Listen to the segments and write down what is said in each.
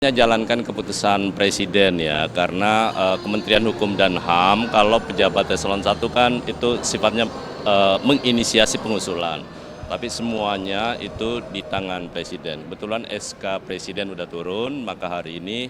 Jalankan keputusan Presiden ya, karena Kementerian Hukum dan HAM kalau pejabat eselon 1 kan itu sifatnya menginisiasi pengusulan. Tapi semuanya itu di tangan Presiden. Kebetulan SK Presiden udah turun, maka hari ini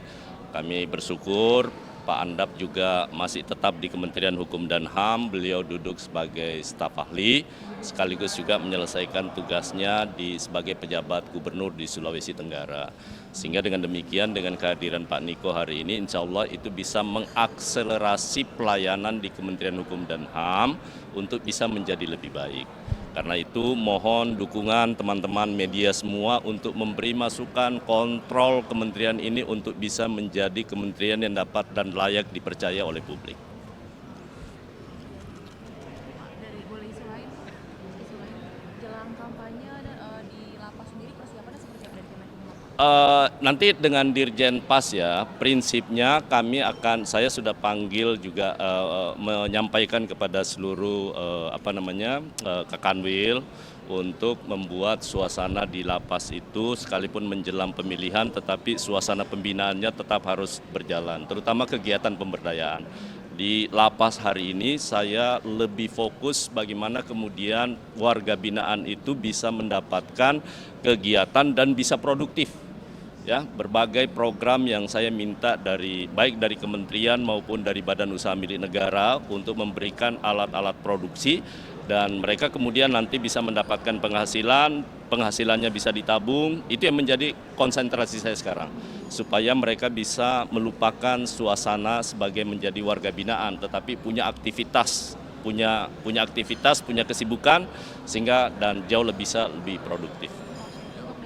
kami bersyukur Pak Andap juga masih tetap di Kementerian Hukum dan HAM, beliau duduk sebagai staf ahli, sekaligus juga menyelesaikan tugasnya sebagai pejabat gubernur di Sulawesi Tenggara. Sehingga dengan demikian, dengan kehadiran Pak Niko hari ini, insya Allah itu bisa mengakselerasi pelayanan di Kementerian Hukum dan HAM untuk bisa menjadi lebih baik. Karena itu mohon dukungan teman-teman media semua untuk memberi masukan kontrol kementerian ini untuk bisa menjadi kementerian yang dapat dan layak dipercaya oleh publik. Dari boleh isu lain, jelang kampanye di lapas sendiri persiapannya seperti apa dari Kemenkumham? Nanti dengan Dirjen Pas ya, prinsipnya saya sudah panggil juga menyampaikan kepada seluruh Kakanwil untuk membuat suasana di lapas itu sekalipun menjelang pemilihan, tetapi suasana pembinaannya tetap harus berjalan, terutama kegiatan pemberdayaan. Di lapas hari ini saya lebih fokus bagaimana kemudian warga binaan itu bisa mendapatkan kegiatan dan bisa produktif. Ya, berbagai program yang saya minta baik dari kementerian maupun dari badan usaha milik negara untuk memberikan alat-alat produksi dan mereka kemudian nanti bisa mendapatkan penghasilannya bisa ditabung, itu yang menjadi konsentrasi saya sekarang. Supaya mereka bisa melupakan suasana sebagai menjadi warga binaan, tetapi punya aktivitas, punya kesibukan sehingga dan jauh lebih produktif.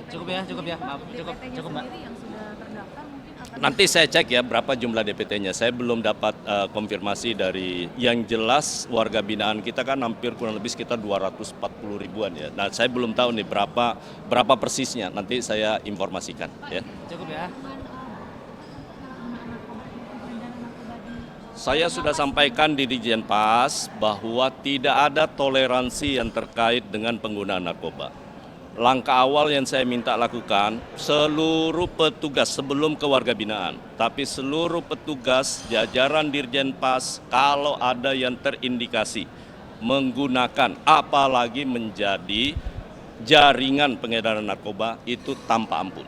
Cukup ya, maaf, cukup Mbak. Sendiri yang sudah terdaftar mungkin akan Nanti saya cek ya berapa jumlah DPT-nya. Saya belum dapat konfirmasi dari yang jelas warga binaan kita kan hampir kurang lebih sekitar 240 ribuan ya. Nah saya belum tahu nih berapa persisnya. Nanti saya informasikan ya. Cukup ya. Saya sudah sampaikan di Dirjen Pas bahwa tidak ada toleransi yang terkait dengan penggunaan narkoba. Langkah awal yang saya minta lakukan, seluruh petugas sebelum ke warga binaan, tapi seluruh petugas jajaran Dirjen Pas kalau ada yang terindikasi menggunakan apalagi menjadi jaringan pengedaran narkoba itu tanpa ampun.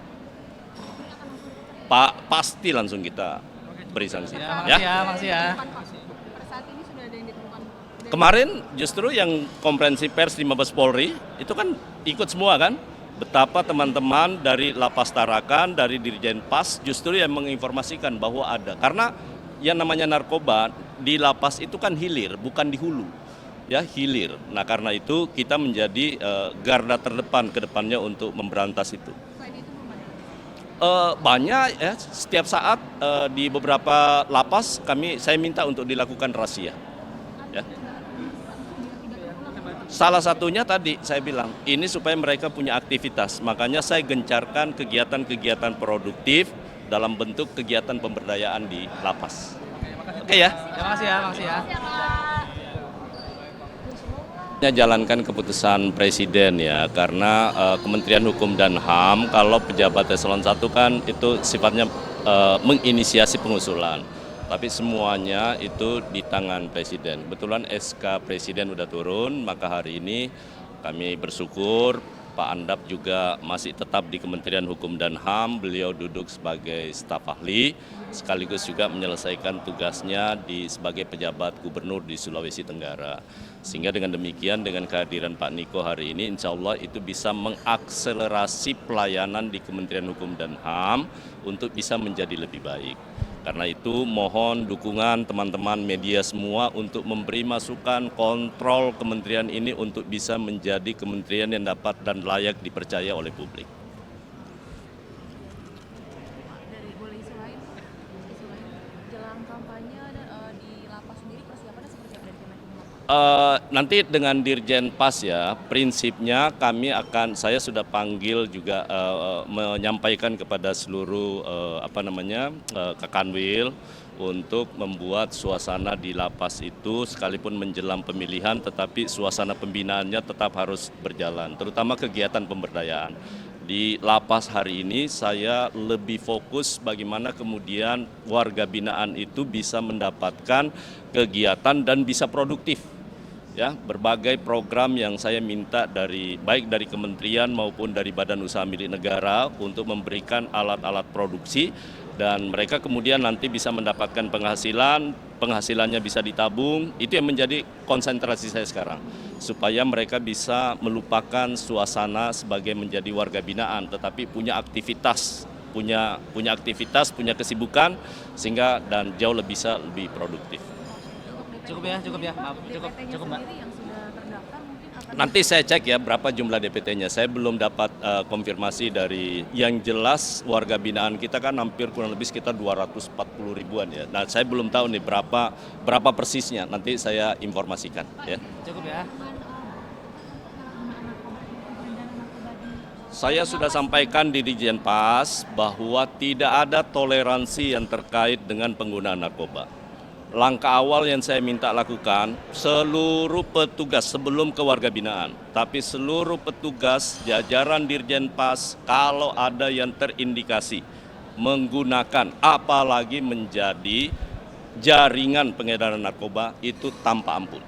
Pak, pasti langsung kita beri sanksi. Makasih ya. per saat ini sudah ada yang ditemukan. Kemarin justru yang konferensi pers di Mabes Polri itu kan ikut semua kan, betapa teman-teman dari Lapas Tarakan, dari Dirjen Pas justru yang menginformasikan bahwa ada. Karena yang namanya narkoba di lapas itu kan hilir, bukan di hulu. Ya, hilir. Nah, karena itu kita menjadi garda terdepan ke depannya untuk memberantas itu. Selain itu Banyak ya, setiap saat di beberapa lapas saya minta untuk dilakukan razia. Ya. Salah satunya tadi saya bilang, ini supaya mereka punya aktivitas. Makanya saya gencarkan kegiatan-kegiatan produktif dalam bentuk kegiatan pemberdayaan di lapas. Oke ya. Makasih ya. Jalankan keputusan Presiden ya, karena Kementerian Hukum dan HAM kalau pejabat eselon 1 kan itu sifatnya menginisiasi pengusulan. Tapi semuanya itu di tangan Presiden. Kebetulan SK Presiden udah turun, maka hari ini kami bersyukur Pak Andap juga masih tetap di Kementerian Hukum dan HAM, beliau duduk sebagai staf ahli, sekaligus juga menyelesaikan tugasnya sebagai pejabat gubernur di Sulawesi Tenggara. Sehingga dengan demikian, dengan kehadiran Pak Niko hari ini, insya Allah itu bisa mengakselerasi pelayanan di Kementerian Hukum dan HAM untuk bisa menjadi lebih baik. Karena itu mohon dukungan teman-teman media semua untuk memberi masukan kontrol kementerian ini untuk bisa menjadi kementerian yang dapat dan layak dipercaya oleh publik. dari boleh isu lain, jelang kampanye di lapas sendiri persiapannya seperti apa dari Kemenkumham? Nanti dengan Dirjen Pas ya, prinsipnya saya sudah panggil juga menyampaikan kepada seluruh Kakanwil untuk membuat suasana di lapas itu sekalipun menjelang pemilihan, tetapi suasana pembinaannya tetap harus berjalan, terutama kegiatan pemberdayaan. Di lapas hari ini saya lebih fokus bagaimana kemudian warga binaan itu bisa mendapatkan kegiatan dan bisa produktif. Ya, berbagai program yang saya minta baik dari kementerian maupun dari badan usaha milik negara untuk memberikan alat-alat produksi dan mereka kemudian nanti bisa mendapatkan penghasilannya bisa ditabung. Itu yang menjadi konsentrasi saya sekarang, supaya mereka bisa melupakan suasana sebagai menjadi warga binaan, tetapi punya aktivitas, punya kesibukan, sehingga dan jauh bisa lebih produktif. Cukup ya, maaf, cukup Mbak. Sendiri yang sudah terdaftar mungkin akan Nanti saya cek ya berapa jumlah DPT-nya. Saya belum dapat konfirmasi dari yang jelas warga binaan kita kan hampir kurang lebih sekitar 240 ribuan ya. Nah saya belum tahu nih berapa persisnya. Nanti saya informasikan ya. Cukup ya. Saya sudah sampaikan di Dirjen Pas bahwa tidak ada toleransi yang terkait dengan penggunaan narkoba. Langkah awal yang saya minta lakukan, seluruh petugas sebelum ke warga binaan, tapi seluruh petugas jajaran Dirjen Pas kalau ada yang terindikasi menggunakan apalagi menjadi jaringan pengedaran narkoba itu tanpa ampun.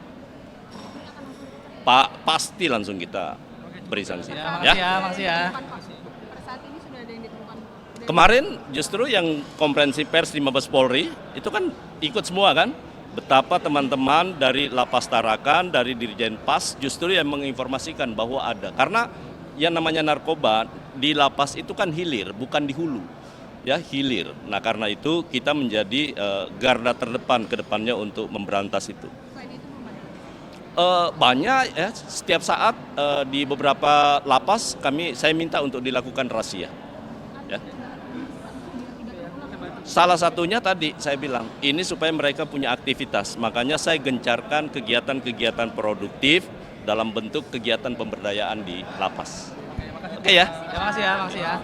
Pasti langsung kita beri sanksi. Makasih ya. per saat ini sudah ada yang ditemukan. Kemarin justru yang konferensi pers di Mabes Polri itu kan ikut semua kan, betapa teman-teman dari Lapas Tarakan, dari Dirjen Pas justru yang menginformasikan bahwa ada. Karena yang namanya narkoba di lapas itu kan hilir, bukan di hulu. Ya, hilir. Nah, karena itu kita menjadi garda terdepan ke depannya untuk memberantas itu. Selain itu Banyak ya, setiap saat di beberapa lapas saya minta untuk dilakukan razia. Ya. Salah satunya tadi saya bilang, ini supaya mereka punya aktivitas. Makanya saya gencarkan kegiatan-kegiatan produktif dalam bentuk kegiatan pemberdayaan di lapas. Oke ya? Makasih ya.